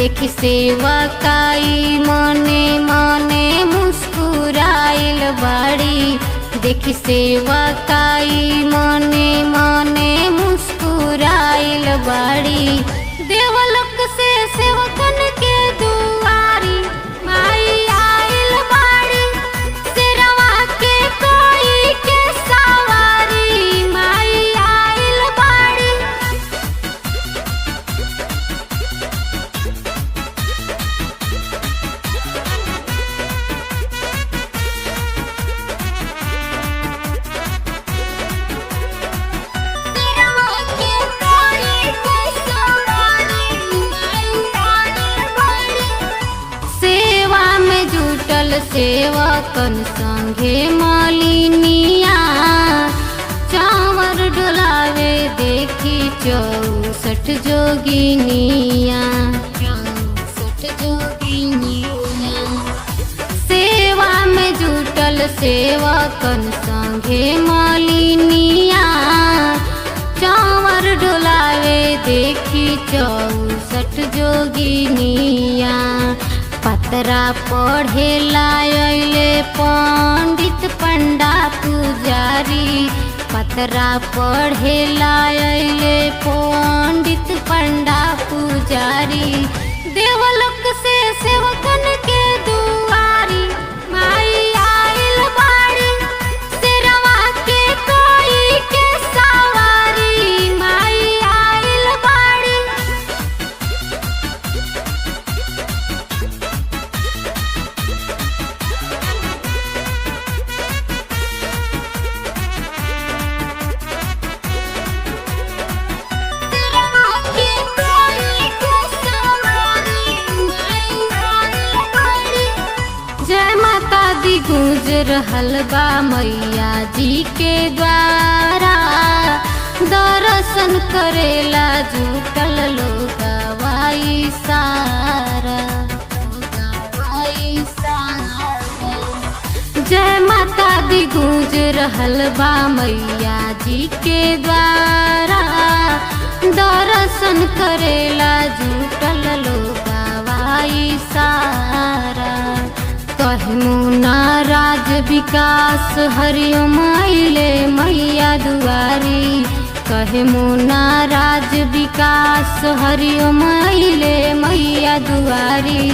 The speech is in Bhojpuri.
देखी सेवा काई मने मने मुस्कुराइल बाड़ी। देखी सेवा काई मने मने मुस्कुराइल बाड़ी। देवलोक से सेवकन के दुआरी माई आइल बाड़ी। शेरवा के कोई के सवारी माई आइल बाड़ी। सेवा में जुटल सेवकन संगे मालिनिया। चावर डोलावे देखी 64 जोगिनिया। 64 जोगिनिया। सेवा में जुटल सेवकन संगे मालिनिया। चावर डोलावे देखी 64 जोगिनिया। पतरा पढ़े लायले पंडित पंडा पुजारी। पतरा पढ़े लायले पंडित पंडा पुजारी। देवलोक से सेवकन के दुआरी माई आइल बाड़ी। शेरवा के कोई के सवारी माई आइल बाड़ी। जय माता दी गूंज रहल बा मैया जी के द्वारा। दर्शन करेला जुटल लोगवाई सारा। जय माता दी गूंज रहल बा मैया जी के द्वारा। दर्शन करेला जुटल लोगवाई सारा। कहमुना राज विकास हरिओम आइले मैया दुआरी। कहमुना राज विकास हरिओम आइले मैया दुआरी।